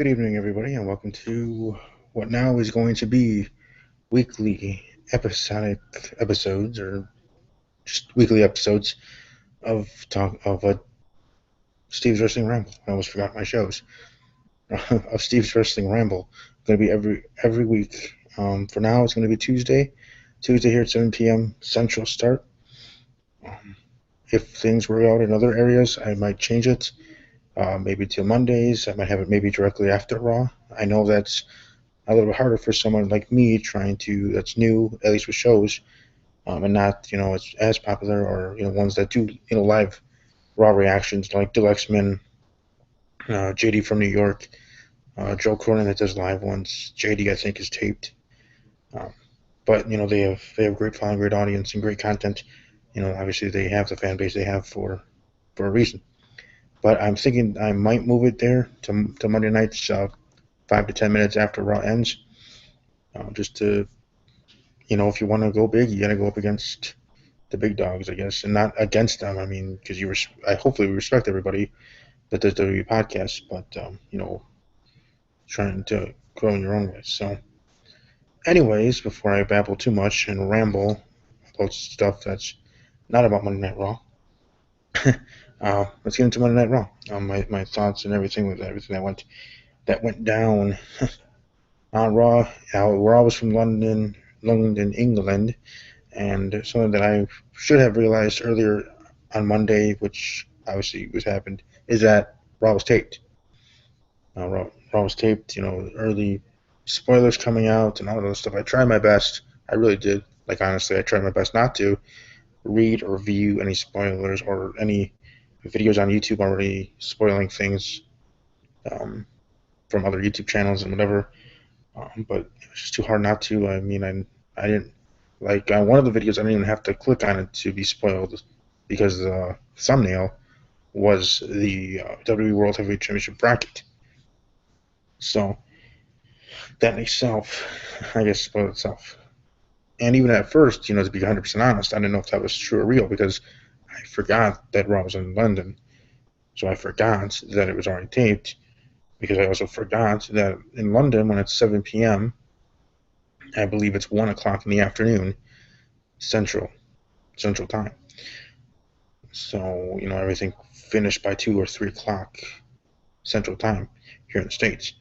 Good evening, everybody, and welcome to what now is going to be weekly episodic episodes, or just weekly episodes of Steve's Wrestling Ramble. I almost forgot my shows of Steve's Wrestling Ramble. Going to be every week. For now, it's going to be Tuesday here at 7 p.m. Central start. If things work out in other areas, I might change it. Maybe till Mondays. I might have it maybe directly after Raw. I know that's a little bit harder for someone like me that's new, at least with shows, and not, as popular, or, ones that do, live Raw reactions like Deluxeman, JD from New York, Joe Cronin that does live ones. JD, I think, is taped. But, they have great following, great audience, and great content. Obviously they have the fan base they have for a reason. But I'm thinking I might move it there to Monday nights, 5 to 10 minutes after Raw ends. Just to, if you want to go big, you got to go up against the big dogs, I guess, and not against them. I mean, because I hopefully respect everybody that does WWE podcasts, but, trying to grow in your own way. So, anyways, before I babble too much and ramble about stuff that's not about Monday Night Raw, let's get into Monday Night Raw. My thoughts and everything with everything that went down on Raw. Raw was from London, England, and something that I should have realized earlier on Monday, which obviously happened, is that Raw was taped. Raw was taped. Early spoilers coming out and all of those stuff. I tried my best. I really did. Like, honestly, I tried my best not to read or view any spoilers or any videos on YouTube already spoiling things from other YouTube channels and whatever. But it was just too hard not to. I mean, I didn't. Like, on one of the videos, I didn't even have to click on it to be spoiled because the thumbnail was the WWE World Heavyweight Championship bracket. So that in itself, I guess, spoiled itself. And even at first, to be 100% honest, I didn't know if that was true or real because I forgot that Raw was in London. So I forgot that it was already taped because I also forgot that in London, when it's 7 p.m., I believe it's 1 o'clock in the afternoon, Central Time. So, everything finished by 2 or 3 o'clock Central Time here in the States.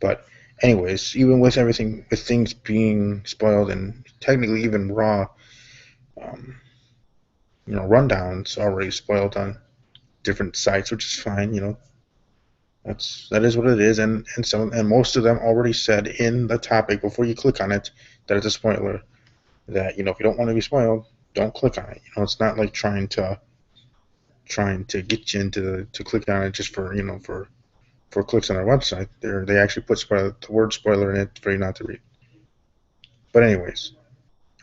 But anyways, even with everything, with things being spoiled and technically even Raw, rundowns already spoiled on different sites, which is fine. That is what it is, and most of them already said in the topic before you click on it that it's a spoiler. That, if you don't want to be spoiled, don't click on it. It's not like trying to get you to click on it just for for clicks on our website. They actually put the word spoiler in it for you not to read. But anyways,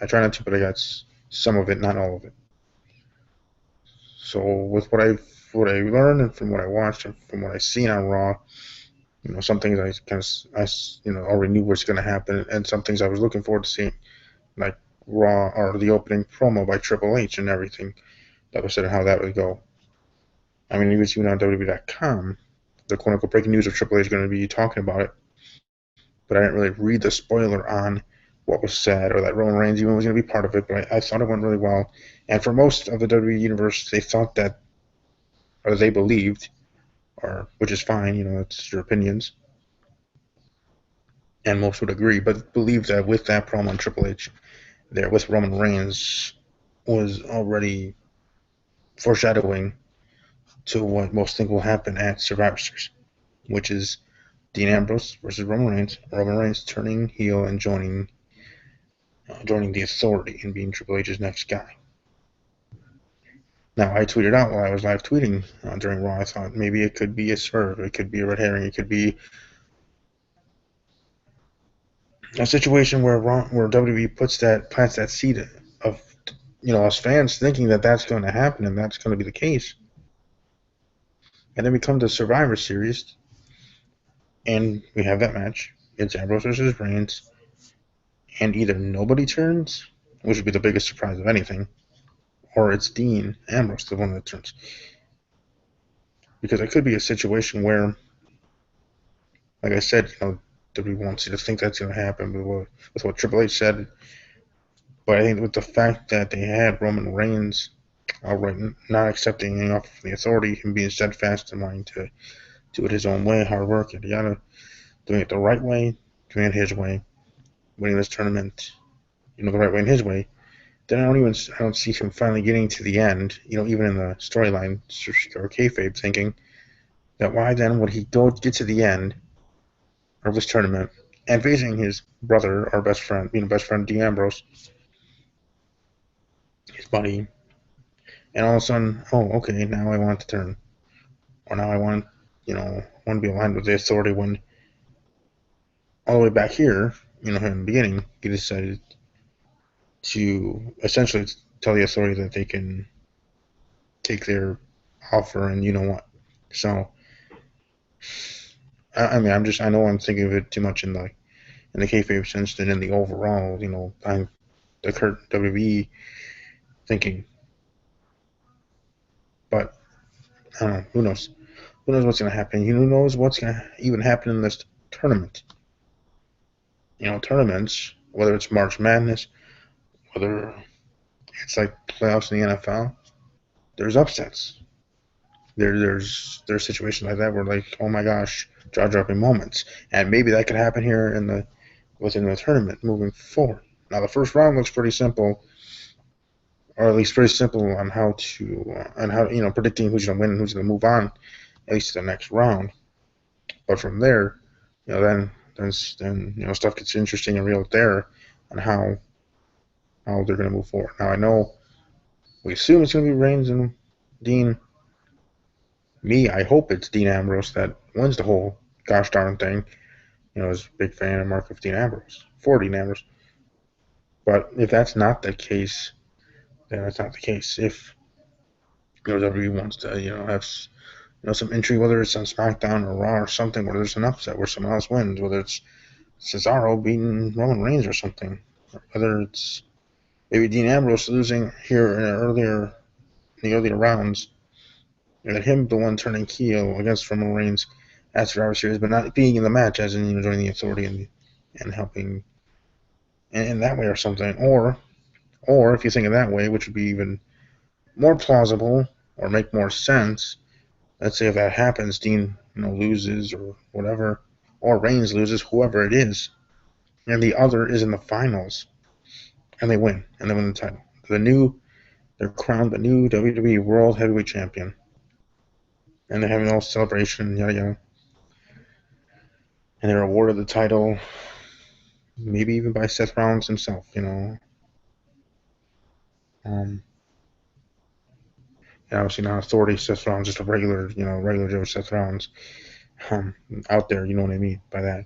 I try not to, but I got some of it, not all of it. So with what I learned and from what I watched and from what I seen on Raw, some things I already knew was going to happen, and some things I was looking forward to seeing, like Raw or the opening promo by Triple H and everything that was said and how that would go. I mean, even on WWE.com, the quote-unquote breaking news of Triple H is going to be talking about it, but I didn't really read the spoiler on what was said or that Roman Reigns even was going to be part of it, but I thought it went really well. And for most of the WWE universe, they thought that, or they believed, which is fine, it's your opinions, and most would agree, but believe that with that promo on Triple H there with Roman Reigns was already foreshadowing to what most think will happen at Survivor Series, which is Dean Ambrose versus Roman Reigns turning heel and joining the Authority and being Triple H's next guy. Now, I tweeted out while I was live tweeting during Raw, I thought maybe it could be a swerve, it could be a red herring, it could be a situation where WWE plants that seed of us fans thinking that that's going to happen and that's going to be the case. And then we come to Survivor Series, and we have that match. It's Ambrose versus Reigns, and either nobody turns, which would be the biggest surprise of anything, or it's Dean Ambrose, the one that turns. because it could be a situation where, like I said, WWE wants you to think that's going to happen with what Triple H said. But I think with the fact that they had Roman Reigns outright not accepting any offer from the authority and being steadfast and wanting to do it his own way, hard work, yada yada, doing it the right way, doing it his way, winning this tournament, the right way in his way, then I don't see him finally getting to the end, even in the storyline or kayfabe, thinking that why then would he go get to the end of this tournament and facing his brother, our best friend Dean Ambrose, his buddy, and all of a sudden, oh, okay, now I want to turn, or now I want, want to be aligned with the authority when all the way back here, in the beginning, he decided to essentially tell the authority that they can take their offer and you know what. So, I mean, I know I'm thinking of it too much in the kayfabe sense than in the overall, I'm the current WWE thinking. But I don't know. Who knows? Who knows what's going to happen? Who knows what's going to even happen in this tournament? Tournaments, whether it's March Madness, whether it's like playoffs in the NFL, there's upsets. There's situations like that where like, oh my gosh, jaw dropping moments, and maybe that could happen here within the tournament moving forward. Now the first round looks pretty simple, or at least very simple on how predicting who's going to win and who's going to move on, at least to the next round. But from there, then stuff gets interesting and real there, on how they're going to move forward. Now I know we assume it's going to be Reigns and Dean. I hope it's Dean Ambrose that wins the whole gosh darn thing. I was a big fan of Mark of Dean Ambrose, for Dean Ambrose. But if that's not the case, then that's not the case. If WWE wants to, have some intrigue, whether it's on SmackDown or Raw or something, where there's an upset where someone else wins, whether it's Cesaro beating Roman Reigns or something, or whether it's maybe Dean Ambrose losing here in the earlier rounds, and him the one turning heel against Roman Reigns at Survivor Series, but not being in the match, as in joining the authority and helping in that way or something, or if you think of that way, which would be even more plausible or make more sense. Let's say if that happens, Dean loses or whatever, or Reigns loses, whoever it is, and the other is in the finals, and they win the title. They're crowned the new WWE World Heavyweight Champion, and they're having all celebration, yada yada, and they're awarded the title, maybe even by Seth Rollins himself, and obviously not authority Seth Rollins, just a regular Joe Seth Rollins, out there, you know what I mean by that.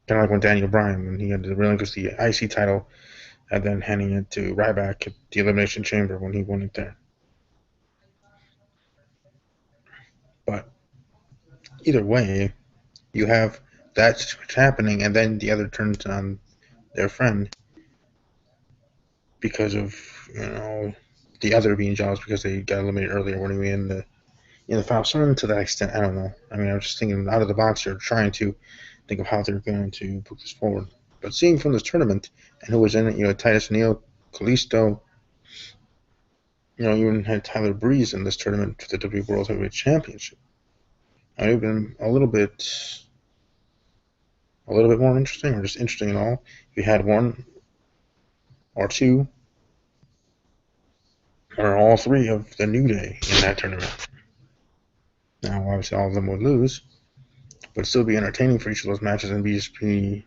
Kind of like when Daniel Bryan, when he had to relinquish the IC title, and then handing it to Ryback at the Elimination Chamber when he won it there. But either way, you have that situation happening, and then the other turns on their friend because of the other being jealous because they got eliminated earlier when we in the final. Something to that extent, I don't know. I mean, I was just thinking out of the box here, trying to think of how they're going to put this forward. But seeing from this tournament and who was in it, Titus O'Neil, Kalisto, even had Tyler Breeze in this tournament for the WWE World Heavyweight Championship. It would have been a little bit more interesting, or just interesting at all, if you had one or two or all three of the New Day in that tournament. Now, obviously, all of them would lose, but still be entertaining for each of those matches and be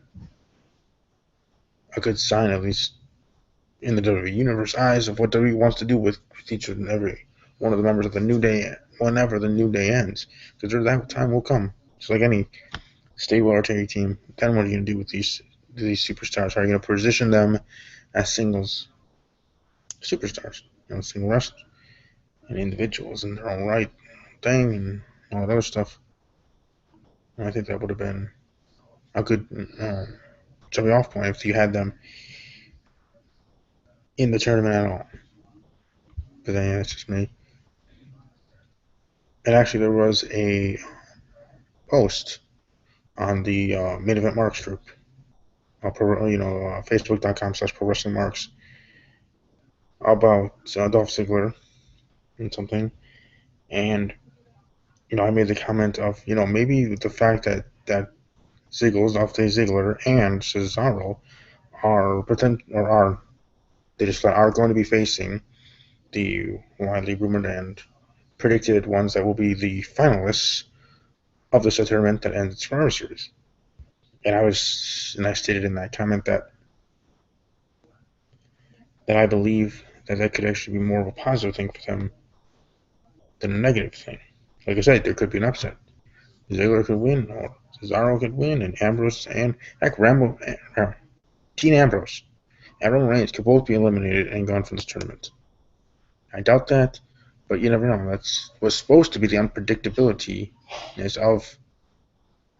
a good sign, at least in the WWE Universe eyes, of what WWE wants to do with each and every one of the members of the New Day whenever the New Day ends. Because that time will come. Just like any stable or tag team, then what are you going to do with these superstars? Are you going to position them as singles superstars, single wrestlers and individuals in their own right thing and all that other stuff? And I think that would have been a good jumping off point if you had them in the tournament at all. But then, yeah, that's just me. And actually, there was a post on the Main Event Marks group, Facebook.com/Pro Wrestling Marks, about Dolph Ziggler and something. And I made the comment of maybe the fact that Dolph Ziggler and Cesaro are going to be facing the widely rumored and predicted ones that will be the finalists of this tournament that ends Survivor Series. And I stated in that comment that I believe that could actually be more of a positive thing for them than a negative thing. Like I said, there could be an upset. Ziggler could win, or Cesaro could win, and Ambrose and Ramble, Dean Ambrose and Roman Reigns could both be eliminated and gone from this tournament. I doubt that, but you never know. That's was supposed to be the unpredictability of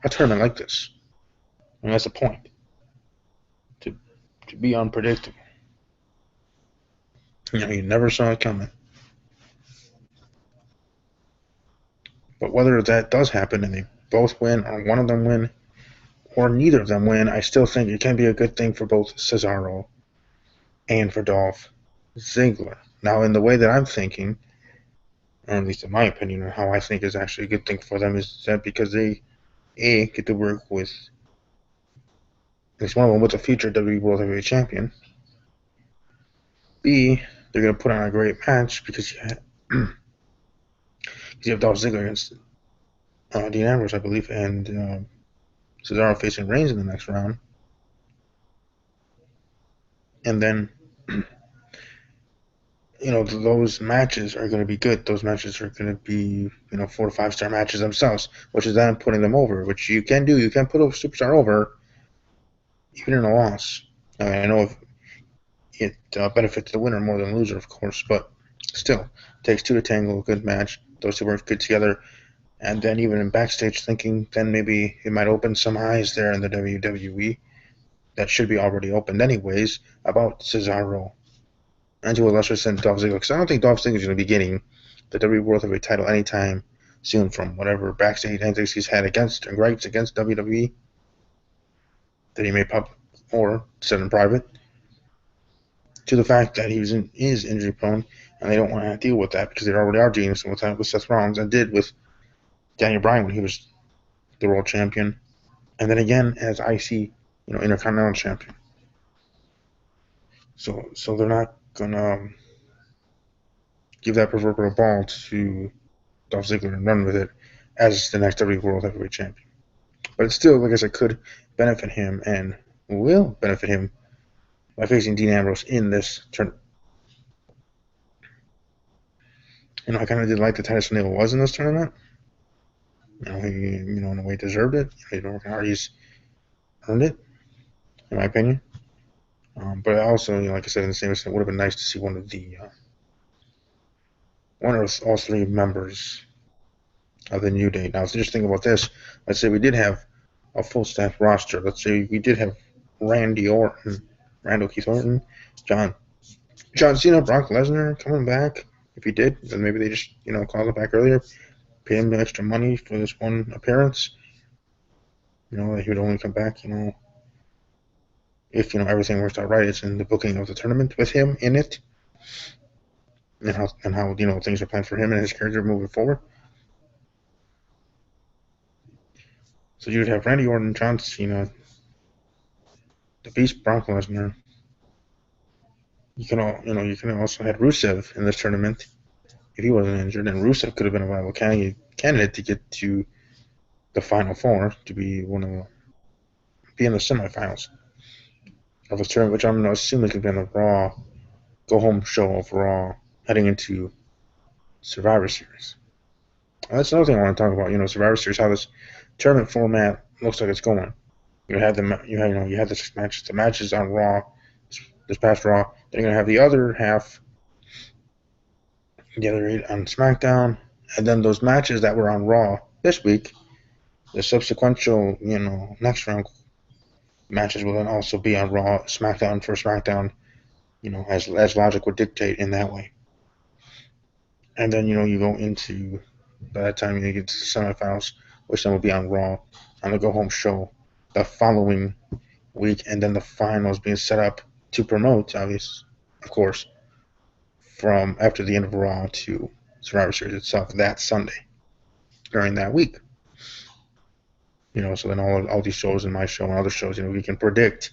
a tournament like this. And that's the point. To be unpredictable. You never saw it coming. But whether that does happen and they both win, or one of them win, or neither of them win, I still think it can be a good thing for both Cesaro and for Dolph Ziggler. Now, in the way that I'm thinking, or at least in my opinion, or how I think is actually a good thing for them, is that because they get to work with at least one of them with a future WWE World Heavyweight Champion. B, they're going to put on a great match because you have Dolph Ziggler against Dean Ambrose, I believe, and Cesaro facing Reigns in the next round. And then, those matches are going to be good. Those matches are going to be, 4 to 5 star matches themselves, which is then putting them over, which you can do. You can put a superstar over even in a loss. I know it benefits the winner more than the loser, of course, but still, it takes two to tangle. A good match. Those two work good together. And then even in backstage thinking, then maybe it might open some eyes there in the WWE that should be already opened anyways about Cesaro. And to a lesser extent, Dolph Ziggler. Because I don't think Dolph Ziggler is going to be getting the WWE World Heavyweight title anytime soon from whatever backstage antics he's had against WWE that he made public or said in private, to the fact that he is injury prone and they don't want to deal with that because they already are dealing with that with Seth Rollins and did with Daniel Bryan when he was the world champion, and then again as IC, Intercontinental champion. So they're not gonna give that proverbial ball to Dolph Ziggler and run with it as the next WWE World Heavyweight Champion. But it still, like I said, could benefit him and will benefit him by facing Dean Ambrose in this tournament. I kind of did like the Titus O'Neil was in this tournament. He, in a way deserved it. He's been working hard. He's earned it, in my opinion. But also, like I said, in the same extent, it would have been nice to see one of all three members of the New Day. Now, so just think about this. Let's say we did have a full staff roster. Let's say we did have Randall Keith Orton, John Cena, Brock Lesnar coming back. If he did, then maybe they just called it back earlier, pay him extra money for this one appearance. He would only come back, if everything works out right. It's in the booking of the tournament with him in it, and how things are planned for him and his character moving forward. So you would have Randy Orton, John Cena, the Beast, Brock Lesnar. You can also have Rusev in this tournament if he wasn't injured, and Rusev could have been a viable candidate to get to the Final Four, to be in the semifinals of this tournament, which I'm assuming could be on the Raw go-home show of Raw heading into Survivor Series. That's another thing I want to talk about. Survivor Series, how this tournament format looks like it's going. You had this match. The matches on Raw, this past Raw. Then you're gonna have the other half, the other 8 on SmackDown, and then those matches that were on Raw this week, the subsequential, next round matches will then also be on Raw, SmackDown for SmackDown, as logic would dictate in that way. And then you go into By that time, you get to the semifinals, which then will be on Raw, on the go-home show the following week, and then the finals being set up to promote, obviously, of course, from after the end of Raw to Survivor Series itself that Sunday during that week. So then all these shows and my show and other shows, we can predict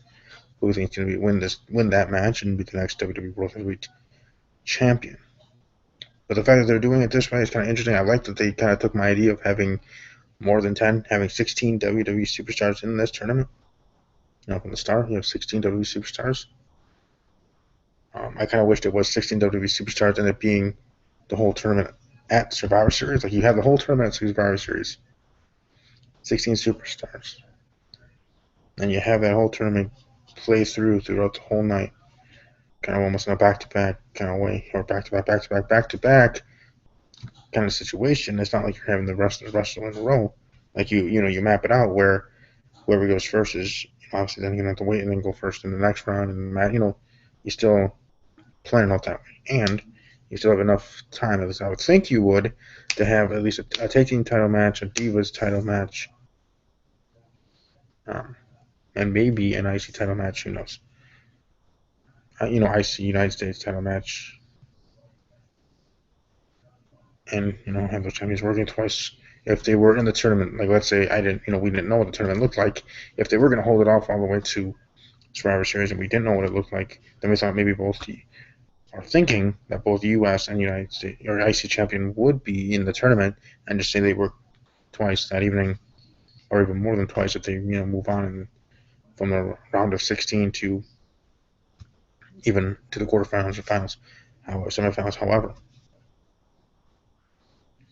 who we think is going to win that match and be the next WWE World Heavyweight Champion. But the fact that they're doing it this way is kind of interesting. I like that they kind of took my idea of having more than 10, having 16 WWE superstars in this tournament. From the start, you have 16 WWE superstars. I kind of wished it was 16 WWE superstars and it being the whole tournament at Survivor Series. Like you have the whole tournament at Survivor Series, 16 superstars, and you have that whole tournament play throughout the whole night, kind of almost in a back-to-back kind of way, or back-to-back kind of situation. It's not like you're having the wrestler in a row. Like you map it out where whoever goes first is obviously then you're gonna have to wait and then go first in the next round, and you still plan it out that way, and you still have enough time, at least I would think you would, to have at least a tag team title match, a Divas title match, and maybe an IC title match. Who knows? IC United States title match, and have those champions working twice. If they were in the tournament, like let's say we didn't know what the tournament looked like. If they were going to hold it off all the way to Survivor Series and we didn't know what it looked like, then we thought maybe both are thinking that both U.S. and United States or IC champion would be in the tournament, and just say they work twice that evening, or even more than twice if they move on from the round of 16 to even to the quarterfinals or finals, semifinals, however.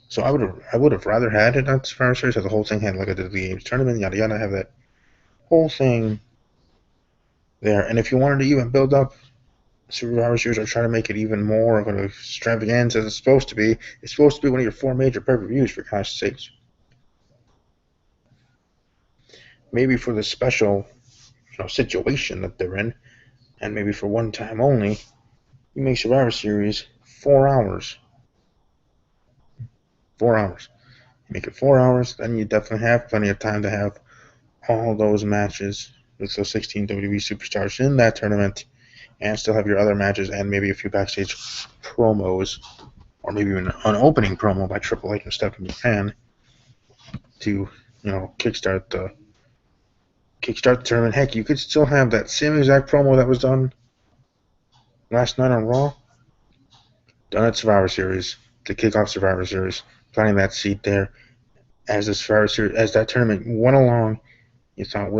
So I would have rather had it at Survivor Series, so the whole thing had like a the games tournament, yada yada, have that whole thing there. And if you wanted to even build up Survivor Series or try to make it even more of an extravaganza as it's supposed to be one of your 4 major pay-per-views, for God's sakes. Maybe for the special situation that they're in, and maybe for one time only, you make Survivor Series 4 hours. 4 hours. Make it 4 hours, then you definitely have plenty of time to have all those matches with those 16 WWE superstars in that tournament, and still have your other matches and maybe a few backstage promos, or maybe even an opening promo by Triple H and Stephanie McMahon to kickstart the tournament. Heck, you could still have that same exact promo that was done last night on Raw, done at Survivor Series to kick off Survivor Series, planting that seed there as the Survivor Series, as that tournament went along. You thought,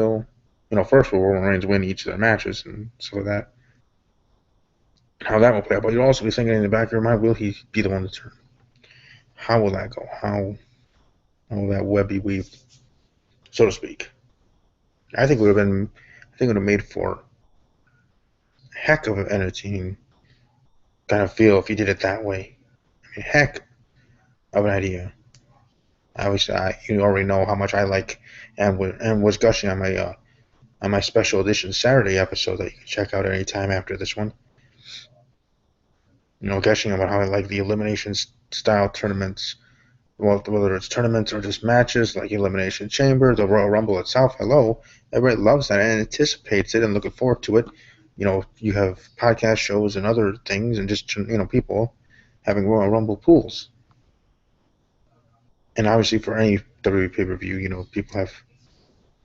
first will Roman Reigns win each of their matches and stuff like that. How that will play out, but you'll also be thinking in the back of your mind, will he be the one to turn? How will that go? How will that web be weaved, so to speak? I think it would have made for a heck of an entertaining kind of feel if you did it that way. I mean, heck of an idea. Obviously, you already know how much I like and was gushing on my special edition Saturday episode that you can check out anytime after this one. Gushing about how I like the elimination style tournaments, whether it's tournaments or just matches like Elimination Chamber, the Royal Rumble itself. Hello, everybody loves that and anticipates it and looking forward to it. You have podcast shows and other things, and just people having Royal Rumble pools. And obviously, for any WWE pay-per-view, people have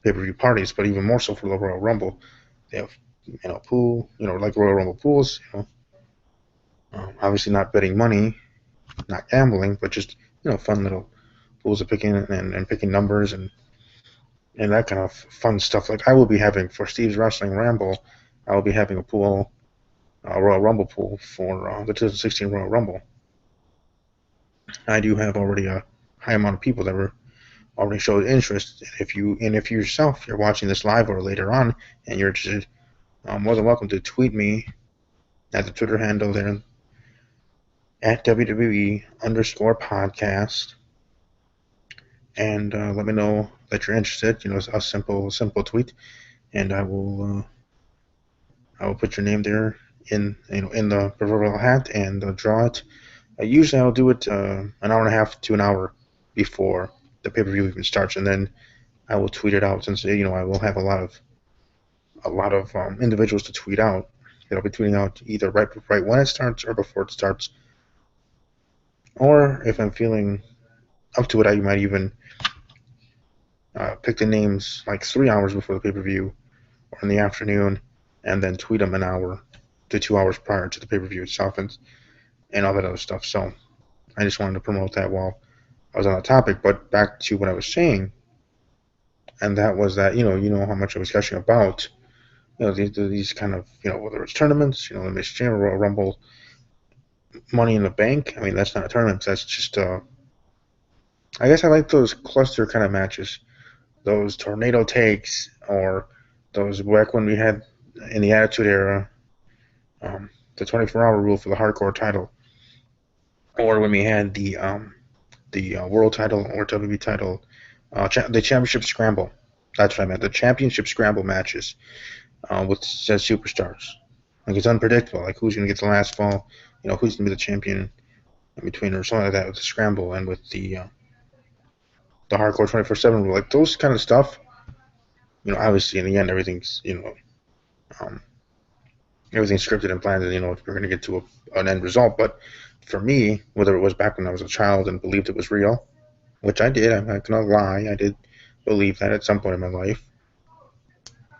pay-per-view parties, but even more so for the Royal Rumble, they have pool, like Royal Rumble pools. Obviously not betting money, not gambling, but just fun little pools of picking and picking numbers and that kind of fun stuff. Like I will be having for Steve's Wrestling Ramble, I will be having a pool, a Royal Rumble pool for the 2016 Royal Rumble. I do have already a high amount of people that were already showed interest. If you yourself you're watching this live or later on and you're interested, more than welcome to tweet me at the Twitter handle there at WWE_podcast and let me know that you're interested. A simple tweet, and I will put your name there in the proverbial hat and draw it. Usually I'll do it an hour and a half to an hour before the pay-per-view even starts, and then I will tweet it out, since I will have a lot of individuals to tweet out. I'll be tweeting out either right when it starts or before it starts, or if I'm feeling up to it, I might even pick the names like 3 hours before the pay-per-view or in the afternoon, and then tweet them an hour to 2 hours prior to the pay-per-view itself, and all that other stuff. So I just wanted to promote that while I was on the topic. But back to what I was saying, and that was that how much I was gushing about these kind of whether it's tournaments, the Miss Chamber, Royal Rumble, Money in the Bank. I mean, that's not a tournament. That's just I guess I like those cluster kind of matches, those tornado takes, or those back when we had in the Attitude Era, the 24-hour rule for the hardcore title, or when we had the world title or WWE title, the championship scramble. That's what I meant. The championship scramble matches with said superstars. Like, it's unpredictable. Like, who's going to get the last fall? Who's going to be the champion in between, or something like that, with the scramble and with the hardcore 24/7 rule. Like, those kind of stuff. Obviously in the end everything's um, everything's scripted and planned, and if you're going to get to an end result. But for me, whether it was back when I was a child and believed it was real, which I did, I'm not going to lie, I did believe that at some point in my life.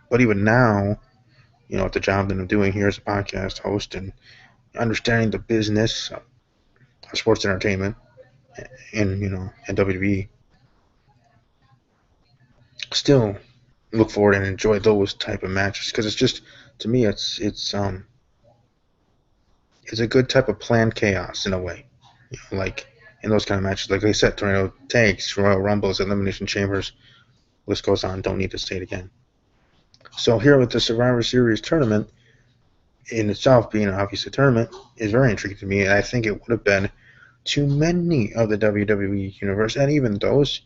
But even now, at the job that I'm doing here as a podcast host and understanding the business of sports entertainment and WWE, still look forward and enjoy those type of matches, because it's just, to me, it's a good type of planned chaos in a way. Like in those kind of matches, like I said, tornado tanks, Royal Rumbles, Elimination Chambers, list goes on. Don't need to say it again. So here with the Survivor Series tournament, in itself being obviously a tournament, is very intriguing to me, and I think it would have been to many of the WWE universe, and even those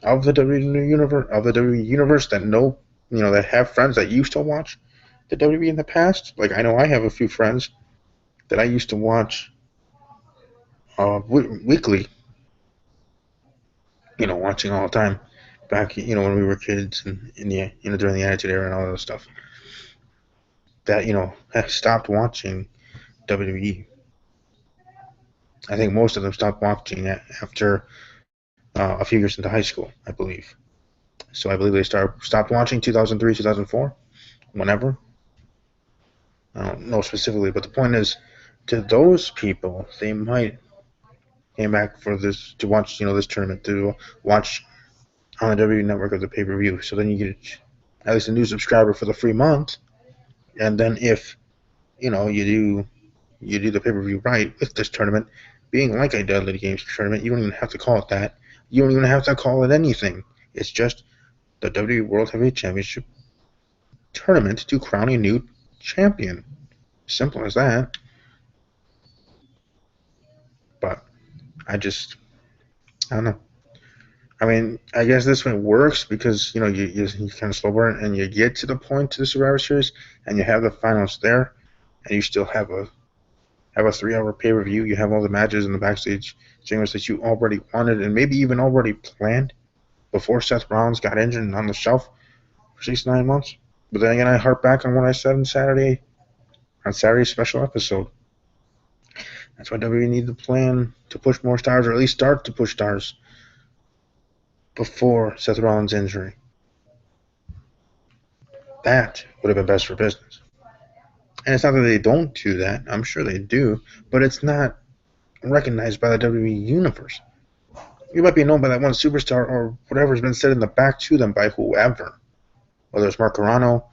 of the WWE universe that know, that have friends that used to watch the WWE in the past. Like, I know I have a few friends that I used to watch weekly, watching all the time back, when we were kids, and during the Attitude Era and all that stuff, that have stopped watching WWE. I think most of them stopped watching it after a few years into high school, I believe. So I believe they stopped watching 2003, 2004, whenever. I don't know specifically, but the point is, to those people, they might came back for this to watch, this tournament, to watch on the WWE Network of the pay-per-view. So then you get at least a new subscriber for the free month, and then if you do the pay-per-view right with this tournament being like a Deadly Games tournament, you don't even have to call it that. You don't even have to call it anything. It's just the WWE World Heavyweight Championship tournament to crown a new champion. Simple as that. But I don't know. I mean, I guess this one works because you kind of slow burn, and you get to the point to the Survivor Series, and you have the finals there, and you still have a 3-hour pay-per-view. You have all the matches and the backstage segments that you already wanted, and maybe even already planned before Seth Rollins got injured and on the shelf for 6 to 9 months. But then again, I harp back on what I said on Saturday's special episode. That's why WWE needs to plan to push more stars, or at least start to push stars before Seth Rollins' injury. That would have been best for business. And it's not that they don't do that. I'm sure they do, but it's not recognized by the WWE universe. You might be known by that one superstar or whatever's been said in the back to them by whoever, whether it's Mark Carrano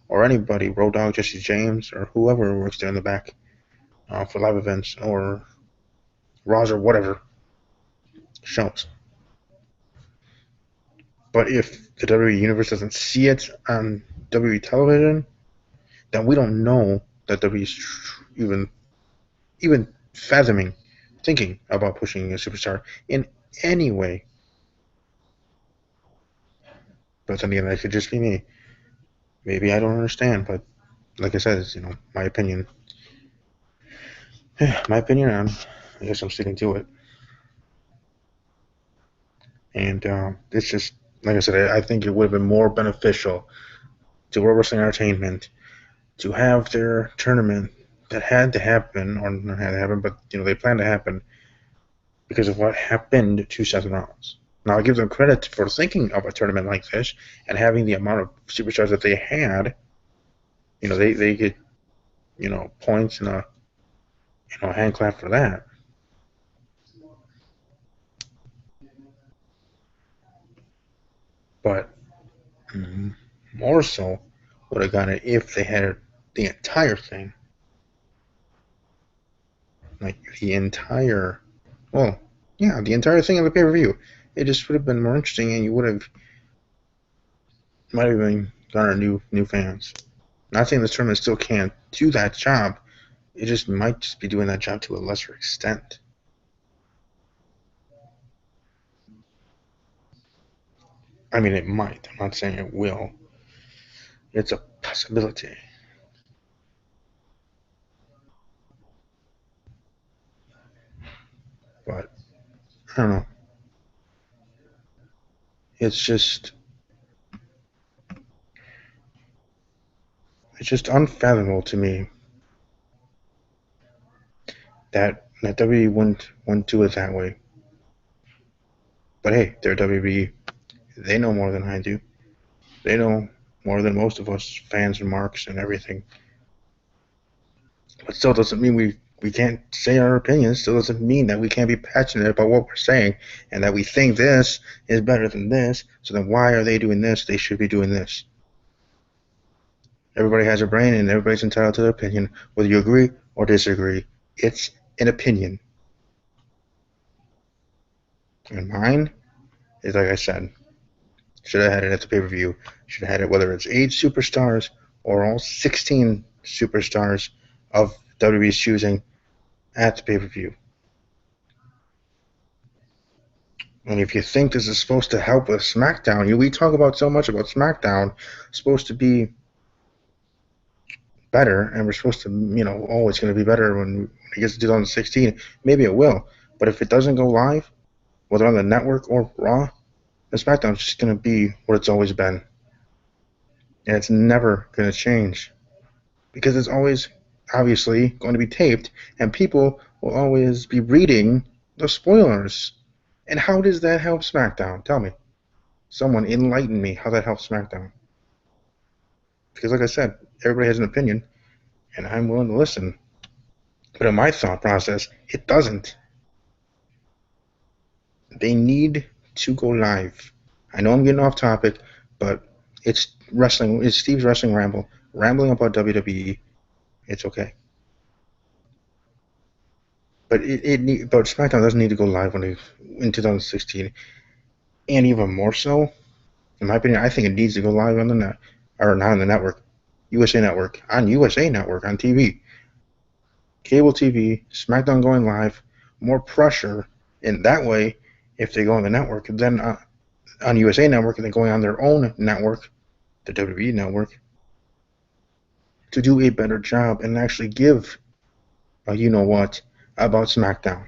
or anybody, Road Dogg, Jesse James, or whoever works there in the back for live events or Raws or whatever shows. But if the WWE universe doesn't see it on WWE television, then we don't know that WWE's even fathoming, thinking about pushing a superstar in any way. But then again, that could just be me. Maybe I don't understand, but like I said, it's my opinion. My opinion, and I guess I'm sticking to it. And it's just, like I said, I think it would have been more beneficial to World Wrestling Entertainment to have their tournament that had to happen, or not had to happen, but they planned to happen because of what happened to Seth Rollins. Now I give them credit for thinking of a tournament like this and having the amount of superstars that they had. They get points and a hand clap for that. But more so would have got it if they had the entire thing, like the entire, well, yeah, the entire thing on the pay per view. It just would have been more interesting, and you would have might have even garnered new fans. Not saying this tournament still can't do that job. It just might just be doing that job to a lesser extent. I mean, it might. I'm not saying it will. It's a possibility. But I don't know. It's just unfathomable to me that WWE wouldn't do it that way. But hey, they're WWE. They know more than I do. They know more than most of us fans and marks and everything. But still doesn't mean we can't say our opinions. Still doesn't mean that we can't be passionate about what we're saying and that we think this is better than this. So then why are they doing this? They should be doing this. Everybody has a brain and everybody's entitled to their opinion, whether you agree or disagree. It's an opinion. And mine is, like I said, should have had it at the pay per view. Should have had it whether it's 8 superstars or all 16 superstars of WWE's choosing at the pay per view. And if you think this is supposed to help with SmackDown, we talk about so much about SmackDown, supposed to be better, and we're supposed to, oh, it's going to be better when it gets to 2016. Maybe it will. But if it doesn't go live, whether on the network or Raw, then SmackDown's just going to be what it's always been. And it's never going to change. Because it's always, obviously, going to be taped, and people will always be reading the spoilers. And how does that help SmackDown? Tell me. Someone enlighten me how that helps SmackDown. Because, like I said, everybody has an opinion, and I'm willing to listen. But in my thought process, it doesn't. They need to go live. I know I'm getting off topic, but it's wrestling. It's Steve's Wrestling Ramble. Rambling about WWE. It's okay. But but SmackDown doesn't need to go live in 2016, and even more so, in my opinion, I think it needs to go live on the net, or not on the network, USA Network, on USA Network on TV, cable TV, SmackDown going live, more pressure, and that way, if they go on the network, then on USA Network, and then going on their own network, the WWE Network, to do a better job and actually give a you know what about SmackDown.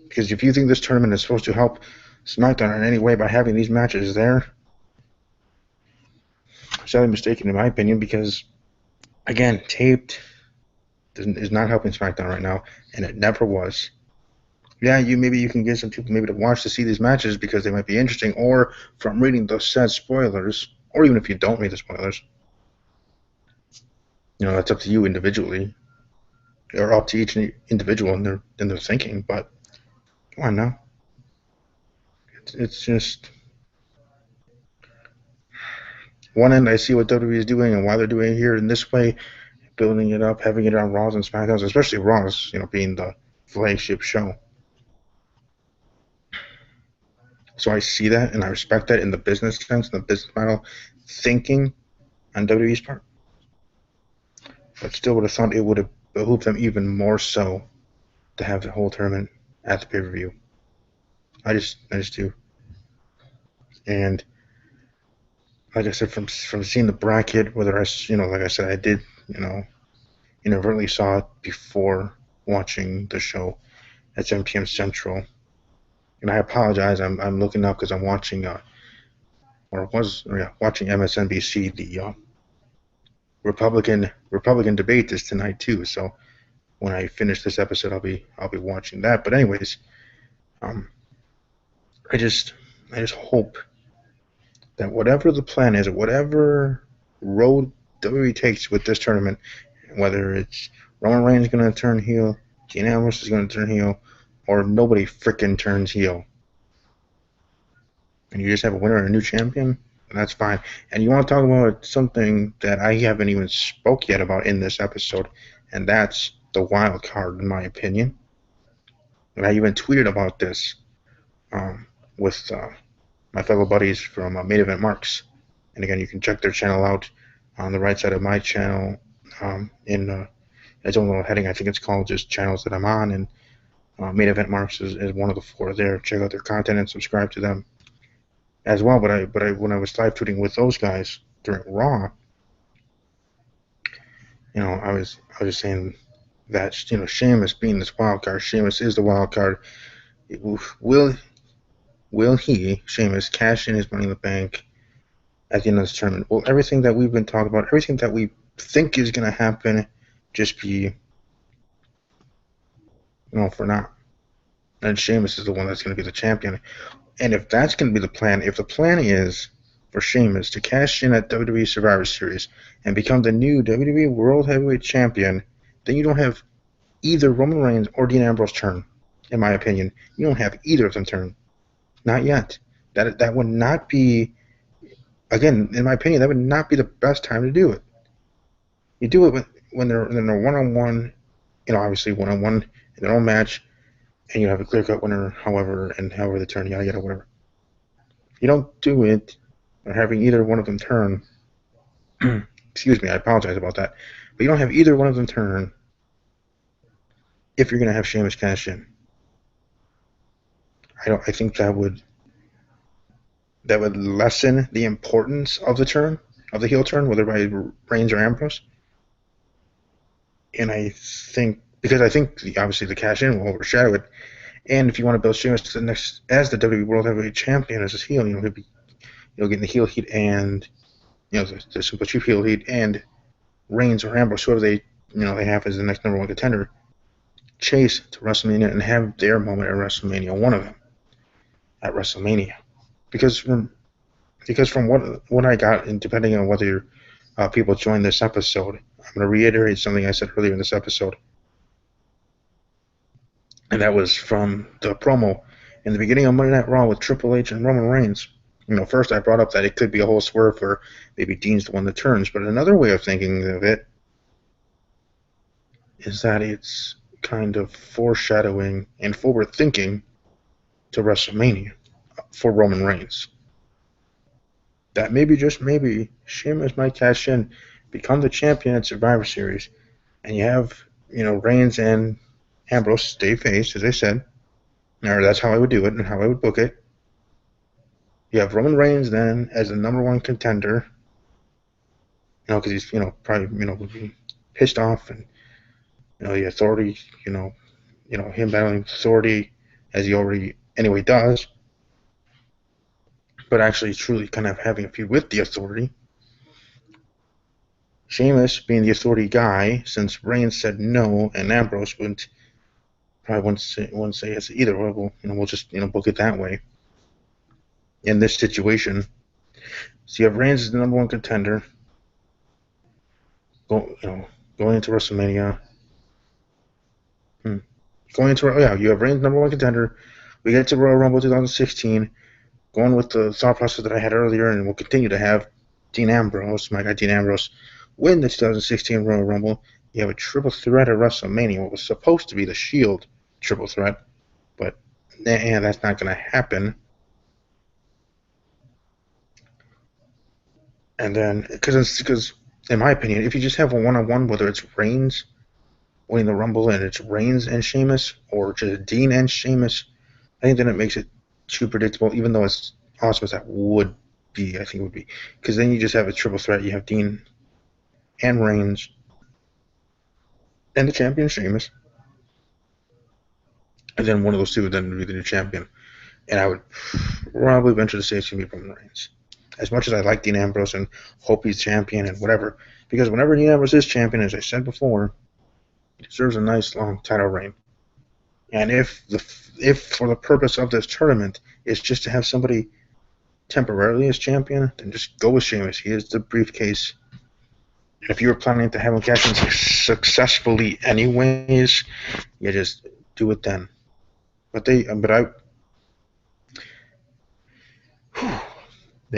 Because if you think this tournament is supposed to help SmackDown in any way by having these matches there, sadly mistaken in my opinion, because again, taped is not helping SmackDown right now, and it never was. Yeah, maybe you can get some people maybe to watch to see these matches because they might be interesting, or from reading those said spoilers, or even if you don't read the spoilers, that's up to you individually, or up to each individual in their thinking. But come on now, it's just one end. I see what WWE is doing and why they're doing it here in this way, building it up, having it on Raws and SmackDowns, especially Raws, being the flagship show. So I see that and I respect that in the business sense, in the business model thinking on WWE's part. But still would have thought it would have behooved them even more so to have the whole tournament at the pay-per-view. I just do. And like I said, from seeing the bracket, whether like I said, I did, inadvertently saw it before watching the show at 7 p.m. Central. And I apologize. I'm looking up because I'm watching watching MSNBC. The Republican debate is tonight too. So when I finish this episode, I'll be watching that. But anyways, um, I just hope that whatever the plan is, whatever road WWE takes with this tournament, whether it's Roman Reigns going to turn heel, Dean Ambrose is going to turn heel, or nobody freaking turns heel, and you just have a winner and a new champion, that's fine. And you want to talk about something that I haven't even spoke yet about in this episode, and that's the wild card, in my opinion. And I even tweeted about this with my fellow buddies from Main Event Marks. And again, you can check their channel out on the right side of my channel in its own little heading. I think it's called just channels that I'm on, and Main Event Marks is one of the 4 there. Check out their content and subscribe to them as well. But I when I was live tweeting with those guys during Raw, I was just saying that Sheamus being this wild card, Sheamus is the wild card. Will he, Sheamus, cash in his Money in the Bank at the end of this tournament? Will everything that we've been talking about, everything that we think is going to happen, just be, for now? And Sheamus is the one that's going to be the champion. And if that's going to be the plan, if the plan is for Sheamus to cash in at WWE Survivor Series and become the new WWE World Heavyweight Champion, then you don't have either Roman Reigns or Dean Ambrose turn, in my opinion. You don't have either of them turn. Not yet. That would not be, again, in my opinion, that would not be the best time to do it. You do it when they're one-on-one, obviously one-on-one in their own match, and you have a clear-cut winner, however the turn, yada, whatever. You don't do it or having either one of them turn. Excuse me, I apologize about that. But you don't have either one of them turn if you're going to have Sheamus cash in. I think that would lessen the importance of the turn, of the heel turn, whether by Reigns or Ambrose. And I think obviously the cash in will overshadow it. And if you want to build Sheamus to the next as the WWE World Heavyweight Champion as his heel, he'll be getting the heel heat and the Simple Chief heel heat, and Reigns or Ambrose, whoever they have as the next number 1 contender, chase to WrestleMania and have their moment at WrestleMania, one of them at WrestleMania. Because from what I got, and depending on whether people join this episode, I'm going to reiterate something I said earlier in this episode. And that was from the promo in the beginning of Monday Night Raw with Triple H and Roman Reigns. First I brought up that it could be a whole swerve where maybe Dean's the one that turns, but another way of thinking of it is that it's kind of foreshadowing and forward thinking to WrestleMania for Roman Reigns. That maybe, just maybe, Sheamus might cash in, become the champion at Survivor Series, and you have, Reigns and Ambrose stay face, as I said. Or that's how I would do it and how I would book it. You have Roman Reigns then as the number 1 contender, because he's, probably, would be pissed off, and, the Authority, him battling Authority as he already anyway does, but actually truly kind of having a feud with the Authority. Sheamus being the Authority guy, since Reigns said no, and Ambrose wouldn't say yes either. We'll just book it that way. In this situation, so you have Reigns as the number 1 contender, going into WrestleMania. You have Reigns number 1 contender. We get to Royal Rumble 2016, going with the thought process that I had earlier, and we'll continue to have Dean Ambrose, my guy Dean Ambrose, win the 2016 Royal Rumble. You have a triple threat at WrestleMania, what was supposed to be the Shield triple threat, but that's not going to happen. And then, because in my opinion, if you just have a one-on-one, whether it's Reigns winning the Rumble and it's Reigns and Sheamus, or just Dean and Sheamus, I think then it makes it too predictable, even though as awesome as that would be, I think it would be. Because then you just have a triple threat. You have Dean and Reigns and the champion Sheamus. And then one of those two would then be the new champion. and I would probably venture to say it's going to be Roman Reigns. As much as I like Dean Ambrose and hope he's champion and whatever, because whenever Dean Ambrose is champion, as I said before, he deserves a nice long title reign. And if for the purpose of this tournament is just to have somebody temporarily as champion, then just go with Sheamus. He is the briefcase. And if you were planning to have him cash in successfully anyways, you just do it then. But they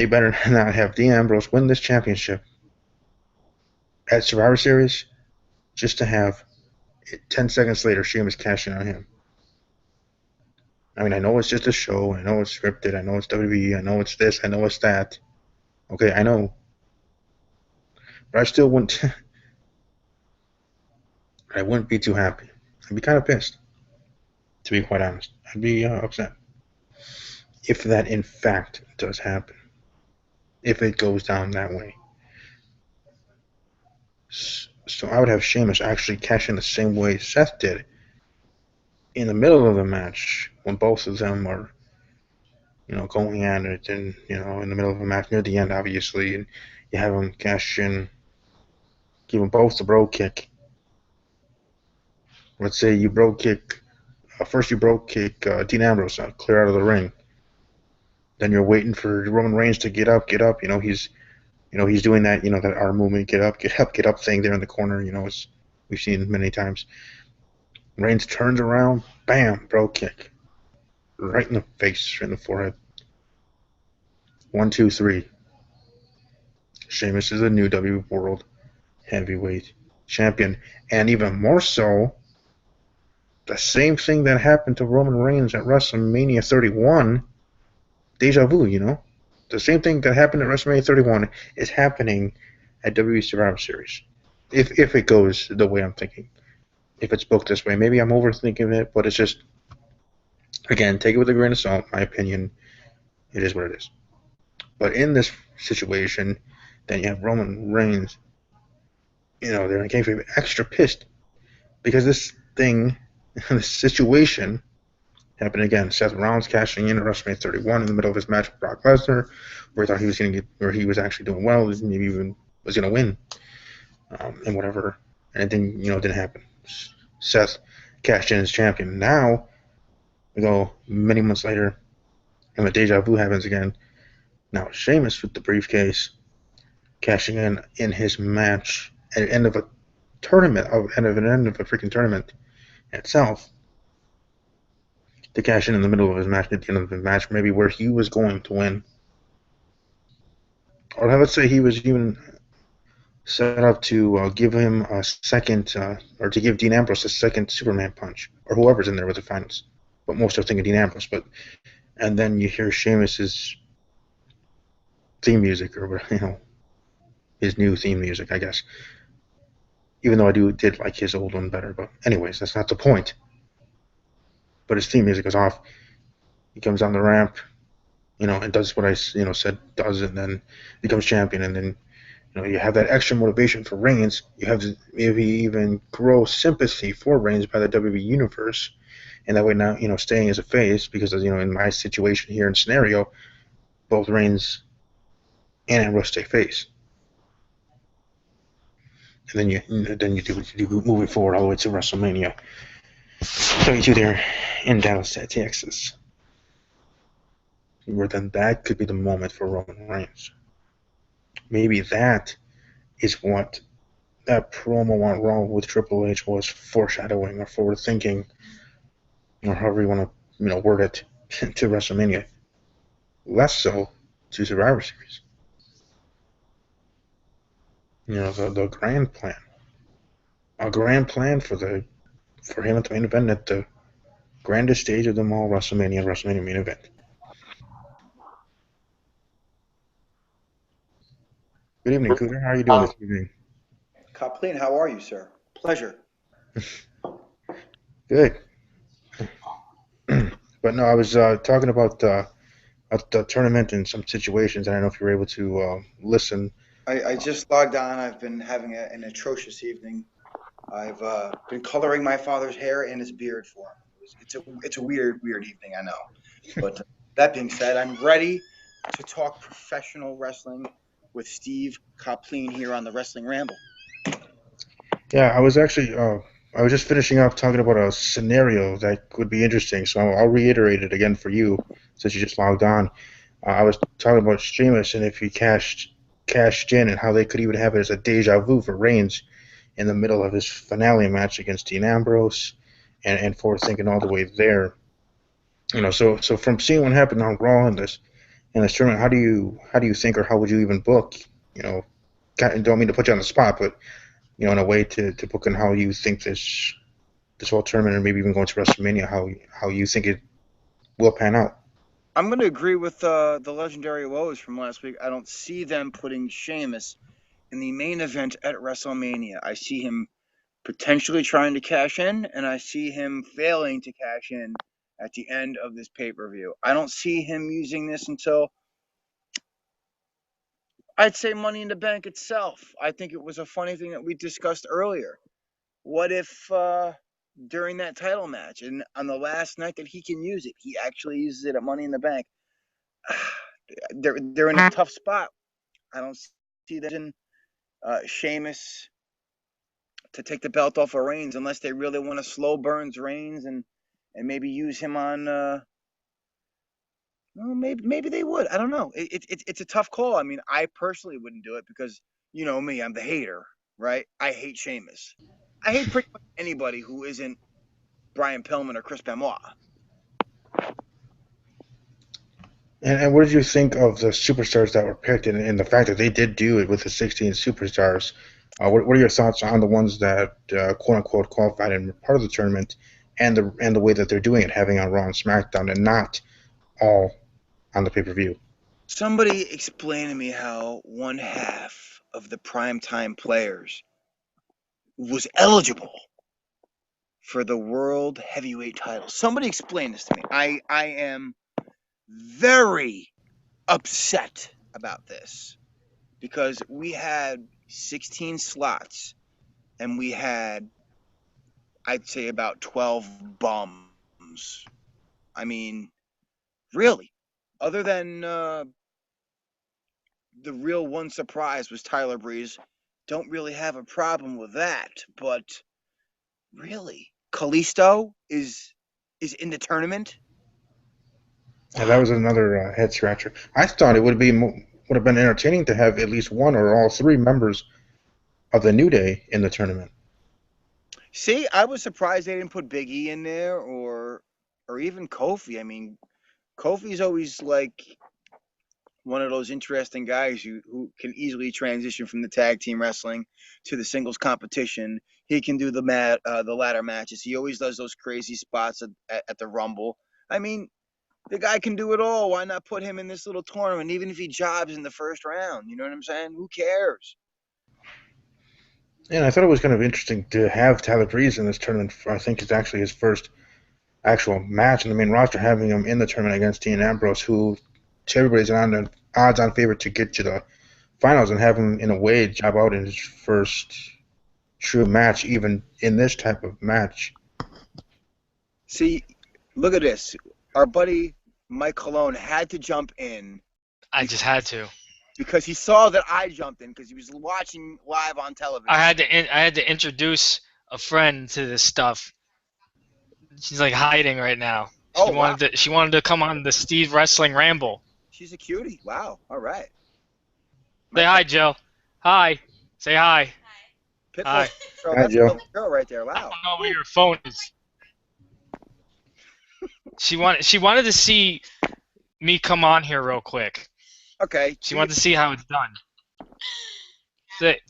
better not have Dean Ambrose win this championship at Survivor Series just to have 10 seconds later Sheamus cashing on him. I mean, I know it's just a show. I know it's scripted. I know it's WWE. I know it's this. I know it's that. Okay, I know. But I still wouldn't. I wouldn't be too happy. I'd be kind of pissed, to be quite honest. I'd be upset if that in fact does happen. If it goes down that way. So I would have Sheamus actually cash in the same way Seth did in the middle of the match when both of them are, going at it, and in the middle of a match near the end, obviously, and you have them cash in, give them both the bro kick. Let's say you bro kick, first you bro kick Dean Ambrose out, clear out of the ring. Then you're waiting for Roman Reigns to get up. He's doing that, that arm movement, get up thing there in the corner. As we've seen many times. Reigns turns around, bam, bro kick, right in the face, right in the forehead. 1, 2, 3. Sheamus is a new WWE World Heavyweight Champion, and even more so, the same thing that happened to Roman Reigns at WrestleMania 31, deja vu, the same thing that happened at WrestleMania 31 is happening at WWE Survivor Series. If it goes the way I'm thinking, if it's booked this way, maybe I'm overthinking it, but it's just, again, take it with a grain of salt. My opinion, it is what it is. But in this situation, then you have Roman Reigns. They're in kayfabe extra pissed because this thing, this situation, happened again. Seth Rollins cashing in at WrestleMania 31 in the middle of his match with Brock Lesnar, where he thought he was going to get, where he was actually doing well, maybe even was going to win, and whatever. And it didn't happen. Seth cashed in as champion. Now we go many months later, and the deja vu happens again. Now Sheamus with the briefcase, cashing in his match at the end of a tournament, end of a freaking tournament itself, to cash in the middle of his match, at the end of the match, maybe where he was going to win. Or let's say he was even set up to give him a second, or to give Dean Ambrose a second Superman punch, or whoever's in there with the finals. But most are thinking Dean Ambrose. And then you hear Sheamus's theme music, or his new theme music, I guess. Even though I did like his old one better, but anyways, that's not the point. But his theme music is off. He comes down the ramp, and does what I said does, and then becomes champion, and then you have that extra motivation for Reigns. You have to maybe even grow sympathy for Reigns by the WWE universe, and that way now staying as a face, because in my situation here and scenario, both Reigns and Ambrose stay face. And then you do what you do moving forward all the way to WrestleMania 32 there in Dallas, Texas. Where then that could be the moment for Roman Reigns. Maybe that is what that promo on Raw with Triple H was foreshadowing or forward thinking, or however you want to word it, to WrestleMania. Less so to Survivor Series. The grand plan. A grand plan for him at the main event at the grandest stage of them all, WrestleMania main event. Good evening, Cooter. How are you doing this evening? Kathleen, how are you, sir? Pleasure. Good. But no, I was talking about the tournament and some situations. I don't know if you were able to listen. I just logged on. I've been having an atrocious evening. I've been coloring my father's hair and his beard for him. It's a weird evening, I know. But that being said, I'm ready to talk professional wrestling with Steve Copleen here on the Wrestling Ramble. Yeah, I was just finishing up talking about a scenario that could be interesting, so I'll reiterate it again for you since you just logged on. I was talking about Sheamus and if he cashed in and how they could even have it as a deja vu for Reigns in the middle of his finale match against Dean Ambrose, and forward thinking all the way there. So from seeing what happened on Raw in this tournament, how do you think or how would you even book? You know, don't mean to put you on the spot, but in a way to book in how you think this whole tournament, and maybe even going to WrestleMania, how you think it will pan out. I'm going to agree with the legendary woes from last week. I don't see them putting Sheamus in the main event at WrestleMania. I see him potentially trying to cash in, and I see him failing to cash in at the end of this pay-per-view. I don't see him using this until, I'd say, Money in the Bank itself. I think it was a funny thing that we discussed earlier. What if during that title match and on the last night that he can use it, he actually uses it at Money in the Bank? They're in a tough spot. I don't see that in Sheamus to take the belt off of Reigns unless they really want to slow burns Reigns and maybe use him on. Well, maybe they would. I don't know. It's a tough call. I mean, I personally wouldn't do it because you know me, I'm the hater, right? I hate Sheamus. I hate pretty much anybody who isn't Brian Pillman or Chris Benoit. And what did you think of the superstars that were picked, and the fact that they did do it with the 16 superstars? What are your thoughts on the ones that quote unquote qualified and were part of the tournament, and the way that they're doing it, having on Raw and SmackDown, and not all on the pay per view? Somebody explain to me how one half of the primetime players was eligible for the world heavyweight title. Somebody explain this to me. I am very upset about this because we had 16 slots and we had, I'd say, about 12 bums. I mean, really, other than the real one surprise was Tyler Breeze. Don't really have a problem with that, but really, Kalisto is in the tournament. And that Wow. was another head scratcher. I thought it would have been entertaining to have at least one or all three members of the New Day in the tournament. See, I was surprised they didn't put Big E in there or even Kofi. I mean, Kofi's always like one of those interesting guys who can easily transition from the tag team wrestling to the singles competition. He can do the ladder matches. He always does those crazy spots at the Rumble. I mean, the guy can do it all. Why not put him in this little tournament, even if he jobs in the first round? You know what I'm saying? Who cares? And I thought it was kind of interesting to have Tyler Breeze in this tournament. I think it's actually his first actual match in the main roster, having him in the tournament against Dean Ambrose, who to everybody's on odds-on favorite to get to the finals, and have him in a way job out in his first true match, even in this type of match. See, look at this. Our buddy Mike Colon had to jump in I just had to. because he saw that I jumped in because he was watching live on television. I had to introduce a friend to this stuff. She's like hiding right now. Oh wow, She wanted to come on the Steve Wrestling Ramble. she's a cutie. Wow. All right. My Say hi, Jill. Hi. Say hi. Pitbull Hi. girl. Hi, That's a Joe. lovely girl right there. I Wow. don't know where your phone is. She wanted to see me come on here real quick. Okay. She wanted to see how it's done.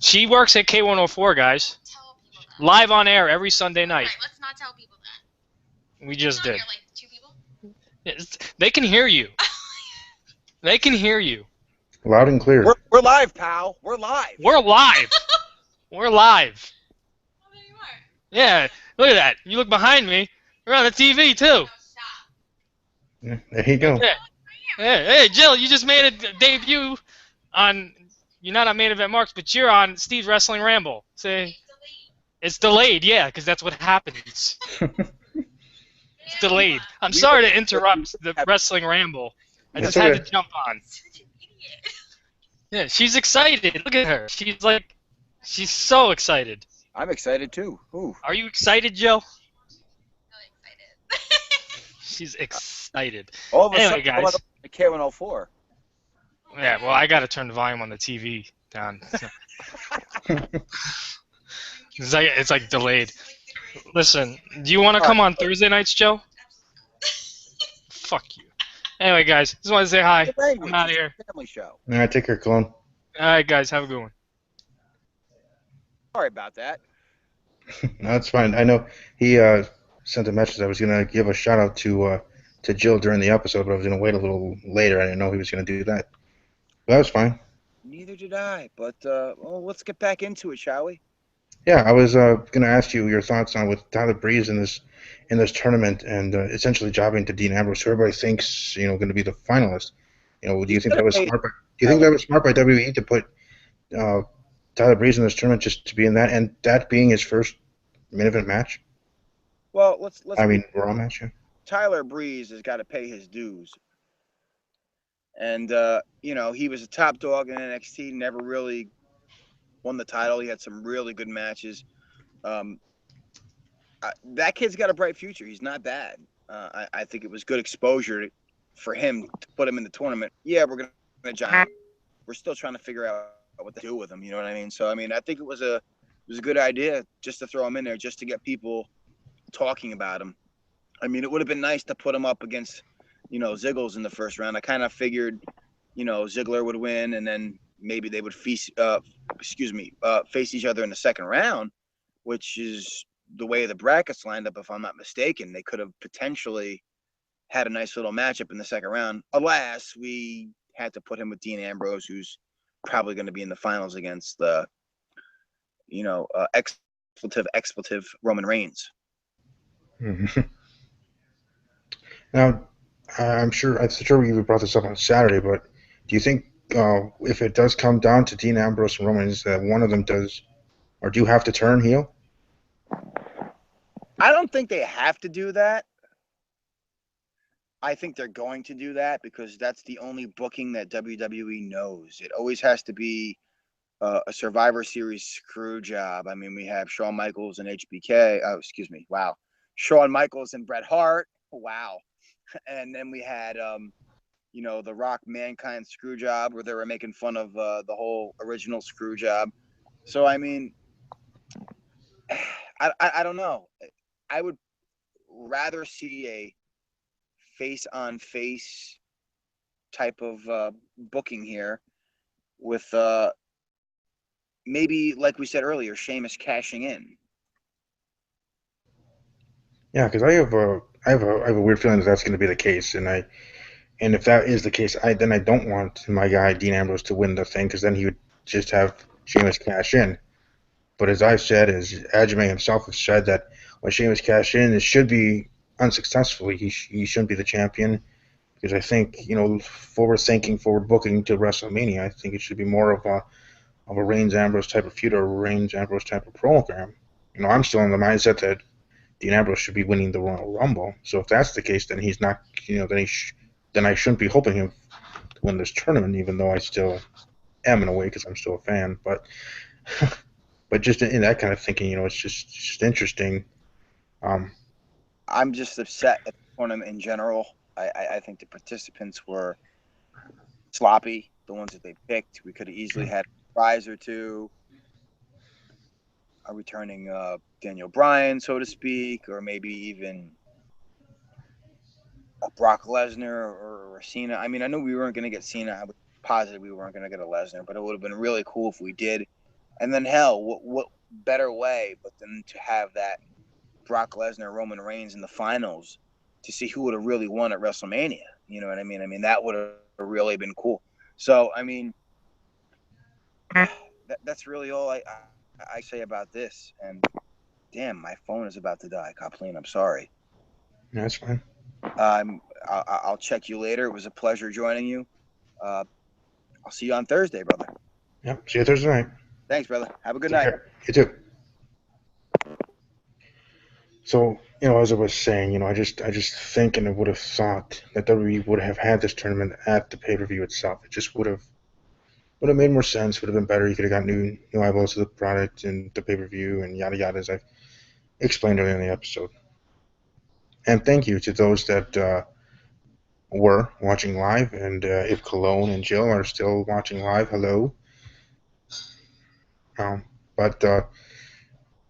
She works at K104, guys. Tell people that. Live on air every Sunday night. Alright, let's not tell people that. We just Not did. here, like 2 people. They can hear you. They can hear you. Loud and clear. We're live, pal. We're live. We're live. We're live. Oh, there you are. Yeah, look at that. You look behind me. We're on the TV too. No, stop. Yeah, there you go. Yeah. Hey, Jill, you just made a debut on. You're not on Main Event Marks, but you're on Steve's Wrestling Ramble. Say, It's delayed. it's delayed, yeah, because that's what happens. Yeah, It's delayed. I'm We sorry were- to interrupt the wrestling ramble. I That's just had to okay. jump on. Such an idiot. Yeah, she's excited. Look at her. She's so excited. I'm excited too. Ooh. Are you excited, Joe? Really excited. She's excited. All of a Anyway, sudden, I want guys. to the K104. Yeah, well, I gotta turn the volume on the TV down. It's like delayed. Listen, do you want to come on Thursday nights, Joe? Fuck you. Anyway, guys, just want to say hi. Language. I'm out of It's here. a family show. All right, take care, clone. All right, guys, have a good one. Sorry about that. No, that's fine. I know he sent a message. I was gonna give a shout out to Jill during the episode, but I was gonna wait a little later. I didn't know he was gonna do that. But that was fine. Neither did I. But well, let's get back into it, shall we? Yeah, I was gonna ask you your thoughts on with Tyler Breeze in this tournament and essentially jobbing to Dean Ambrose, who everybody thinks going to be the finalist. Do you think that was smart? Do you think that was smart by WWE to put uh, Tyler Breeze in this tournament just to be in that, and that being his first main event match? Well, let's. I mean, Raw match. Yeah. Tyler Breeze has got to pay his dues. And, he was a top dog in NXT, never really won the title. He had some really good matches. That kid's got a bright future. He's not bad. I think it was good exposure for him to put him in the tournament. Yeah, we're going to jump. We're still trying to figure out what to do with him. You know what I mean? So, I mean, I think it was a good idea just to throw him in there, just to get people talking about him. I mean, it would have been nice to put him up against, Ziggles in the first round. I kind of figured, Ziggler would win, and then maybe they would face each other in the second round, which is the way the brackets lined up, if I'm not mistaken. They could have potentially had a nice little matchup in the second round. Alas, we had to put him with Dean Ambrose, who's probably going to be in the finals against the, expletive Roman Reigns. Mm-hmm. Now, I'm sure we brought this up on Saturday, but do you think if it does come down to Dean Ambrose and Roman, is that one of them does, or do you have to turn heel? I don't think they have to do that. I think they're going to do that because that's the only booking that WWE knows. It always has to be a Survivor Series screw job. I mean, we have Shawn Michaels and HBK. Oh, excuse me. Wow. Shawn Michaels and Bret Hart. Wow. And then we had, the Rock Mankind screw job where they were making fun of the whole original screw job. So, I mean, I don't know. I would rather see a face-on-face type of booking here with maybe, like we said earlier, Sheamus cashing in. Yeah, because I have a weird feeling that that's going to be the case, and if that is the case, then I don't want my guy Dean Ambrose to win the thing, because then he would just have Sheamus cash in. But as I've said, as Ajime himself has said, that when Sheamus cash in, it should be unsuccessfully. He shouldn't be the champion, because I think forward booking to WrestleMania, I think it should be more of a Reigns Ambrose type of feud or a Reigns Ambrose type of program. I'm still in the mindset that Dean Ambrose should be winning the Royal Rumble. So if that's the case, then he's not. Then I shouldn't be hoping him to win this tournament, even though I still am in a way because I'm still a fan. But but just in that kind of thinking, it's just interesting. I'm just upset at the tournament in general. I think the participants were sloppy. The ones that they picked, we could have easily had a prize or two. A returning Daniel Bryan, so to speak, or maybe even a Brock Lesnar or Cena. I mean, I knew we weren't going to get Cena. I was positive we weren't going to get a Lesnar, but it would have been really cool if we did. And then, hell, what better way but than to have that Brock Lesnar, Roman Reigns in the finals to see who would have really won at WrestleMania. You know what I mean? I mean, that would have really been cool. So, I mean, that's really all I say about this. And damn, my phone is about to die, Kathleen. I'm sorry. That's fine. I'll check you later. It was a pleasure joining you. I'll see you on Thursday, brother. Yep. See you Thursday night. Thanks, brother. Have a good Take night. care. You too. So, as I was saying, I just think and I would have thought that WWE would have had this tournament at the pay per view itself. It just would have made more sense. Would have been better. You could have got new eyeballs to the product and the pay per view and yada yada, as I've explained earlier in the episode. And thank you to those that were watching live, and if Cologne and Jill are still watching live, hello. But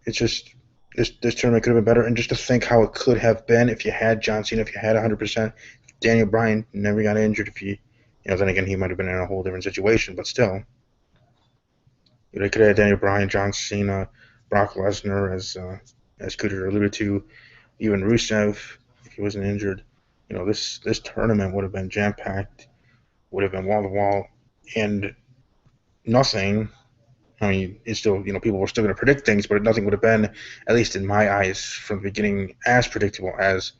it's just this tournament could have been better, and just to think how it could have been if you had John Cena, if you had 100%, Daniel Bryan never got injured, if then again he might have been in a whole different situation, but still, they could have had Daniel Bryan, John Cena, Brock Lesnar, as Cooter alluded to, even Rusev if he wasn't injured. This tournament would have been jam packed, would have been wall to wall, and nothing. I mean, it's still, people were still going to predict things, but nothing would have been, at least in my eyes, from the beginning, as predictable as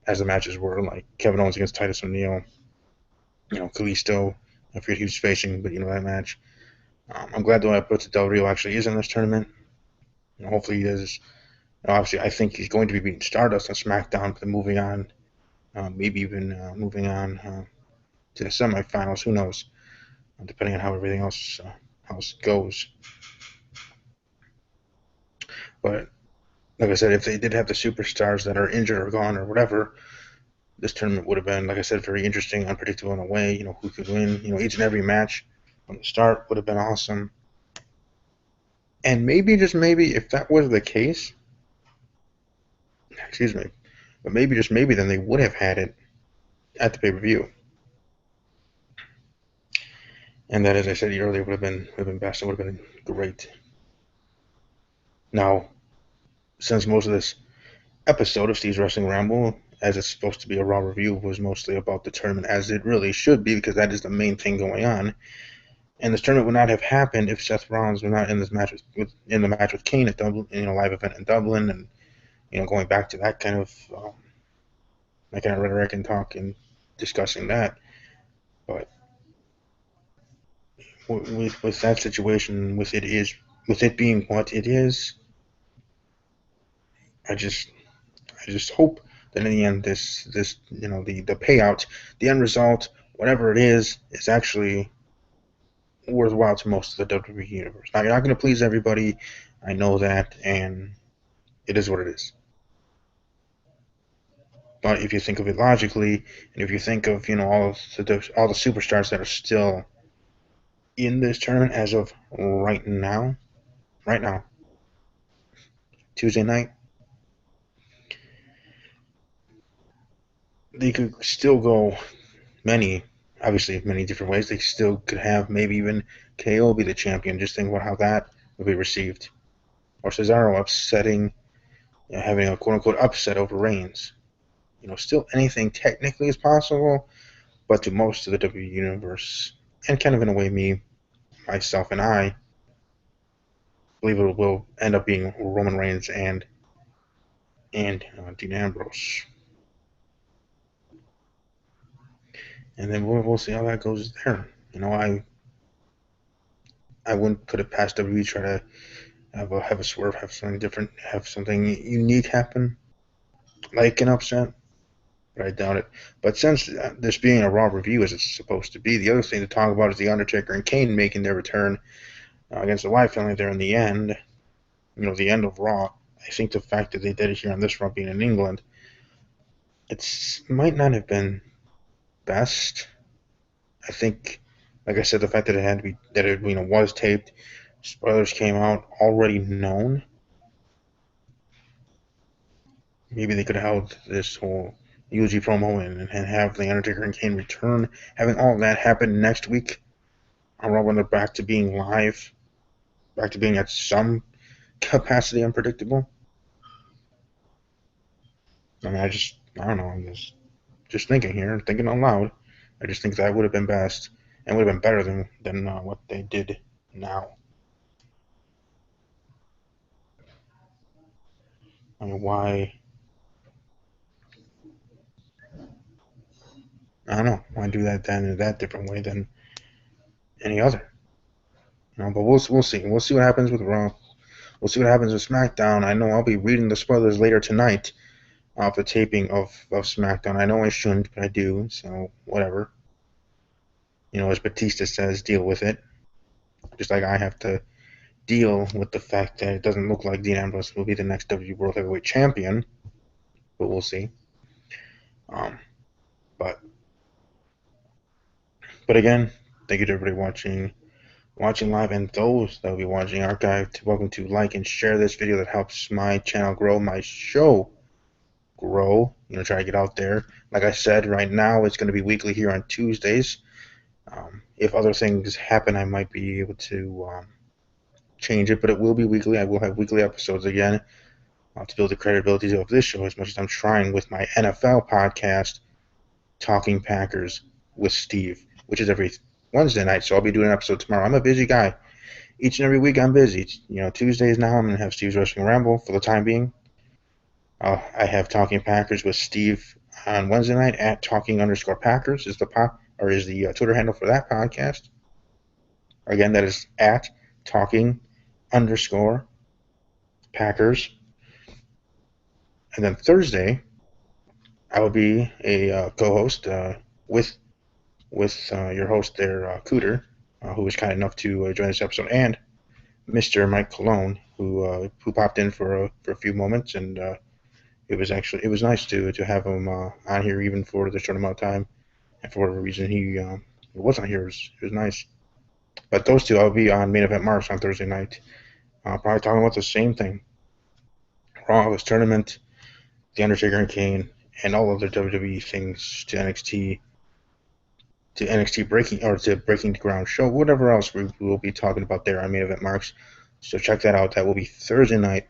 the matches were. Like Kevin Owens against Titus O'Neil, Kalisto, I forget who's facing, but that match. I'm glad that Del Rio actually is in this tournament. Hopefully he does. Obviously, I think he's going to be beating Stardust on SmackDown, but moving on, maybe even moving on to the semifinals. Who knows? Depending on how everything else goes. But like I said, if they did have the superstars that are injured or gone or whatever, this tournament would have been, like I said, very interesting, unpredictable in a way. Who could win? Each and every match from the start would have been awesome. And maybe, just maybe, if that was the case, excuse me, but maybe, just maybe, then they would have had it at the pay-per-view. And that, as I said earlier, would have been best. It would have been great. Now, since most of this episode of Steve's Wrestling Ramble, as it's supposed to be a Raw review, was mostly about the tournament, as it really should be, because that is the main thing going on. And this tournament would not have happened if Seth Rollins were not in this match in the match with Kane at Dublin, live event in Dublin, and going back to that kind of rhetoric and talk and discussing that. But with that situation, with it being what it is, I just hope that in the end, this the payout, the end result, whatever it is actually worthwhile to most of the WWE universe. Now, you're not going to please everybody. I know that, and it is what it is. But if you think of it logically, and if you think of all the superstars that are still in this tournament as of right now, Tuesday night, they could still go many different ways. They still could have maybe even KO be the champion. Just think about how that would be received. Or Cesaro having a quote-unquote upset over Reigns. Still anything technically is possible, but to most of the WWE universe, and kind of in a way me, myself, and I believe it will end up being Roman Reigns and Dean Ambrose. And then we'll see how that goes there. I wouldn't put it past WWE try to have a swerve, have something different, have something unique happen, like an upset. But I doubt it. But since this being a Raw review as it's supposed to be, the other thing to talk about is The Undertaker and Kane making their return against the Wyatt family there in the end. The end of Raw. I think the fact that they did it here on this Raw being in England, it might not have been best. I think, like I said, the fact that it was taped, spoilers came out already known. Maybe they could have held this whole eulogy promo and have The Undertaker and Kane return, having all of that happen next week on Raw when they're back to being live, back to being at some capacity unpredictable. I mean, I don't know, I'm just thinking here, thinking out loud. I just think that would have been best, and would have been better than what they did now. I mean, why? I don't know. Why do that then in that different way than any other? But we'll see. We'll see what happens with Raw. we'll see what happens with SmackDown. I know I'll be reading the spoilers later tonight of the taping of SmackDown. I know I shouldn't, but I do, so whatever. As Batista says, deal with it. Just like I have to deal with the fact that it doesn't look like Dean Ambrose will be the next WWE World Heavyweight Champion, but we'll see. But again, thank you to everybody watching live, and those that will be watching archived. Welcome to like and share this video. That helps my channel grow, my show grow. Try to get out there. Like I said, right now it's going to be weekly here on Tuesdays. If other things happen, I might be able to change it, but it will be weekly. I will have weekly episodes again to build the credibility of this show as much as I'm trying with my NFL podcast, Talking Packers with Steve, which is every Wednesday night. So I'll be doing an episode tomorrow. I'm a busy guy. Each and every week I'm busy. Tuesdays now I'm going to have Steve's Wrestling Ramble for the time being. I have Talking Packers with Steve on Wednesday night at Talking_Packers is the Twitter handle for that podcast. Again, that is at Talking_Packers. And then Thursday, I will be a co-host with your host there, Cooter, who was kind enough to join this episode, and Mr. Mike Colon, who popped in for a few moments, and it was nice to have him on here even for the short amount of time, and for whatever reason he wasn't here. It was nice. But those two, I'll be on Main Event Marks on Thursday night, probably talking about the same thing: Raw, this tournament, The Undertaker and Kane, and all other WWE things to NXT breaking the ground show, whatever else we will be talking about there on Main Event Marks. So check that out. That will be Thursday night.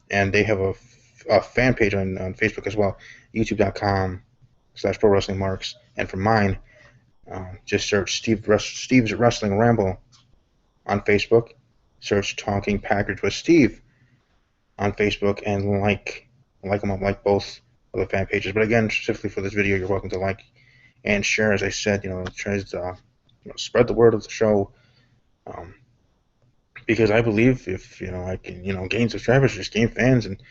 And they have a fan page on Facebook as well, youtube.com/Pro Wrestling Marks. And for mine, just search Steve's Wrestling Ramble on Facebook. Search Talking Packers with Steve on Facebook, and like them up, like both of the fan pages. But again, specifically for this video, you're welcome to like and share. As I said, try to spread the word of the show. Because I believe if I can gain subscribers, just gain fans, and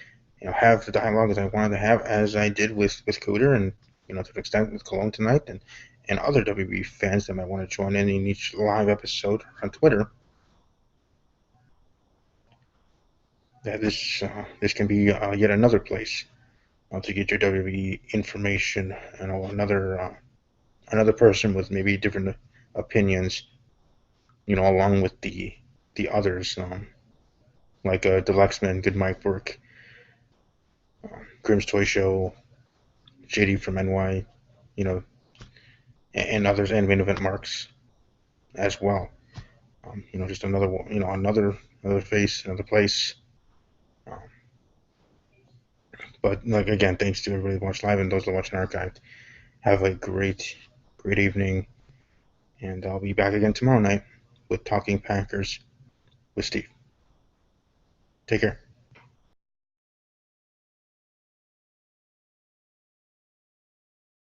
have the dialogue that I wanted to have, as I did with Cooter, and to an extent with Cologne tonight, and other WWE fans that might want to join in each live episode on Twitter, that this can be yet another place to get your WWE information. Another person with maybe different opinions, along with the others, like Deluxeman, Good Mike Work, Grimm's Toy Show, JD from NY, and others, and Main Event Marks as well. Just another face, another place. But again, thanks to everybody who watched live and those that watch archived. Have a great evening, and I'll be back again tomorrow night with Talking Packers with Steve. Take care.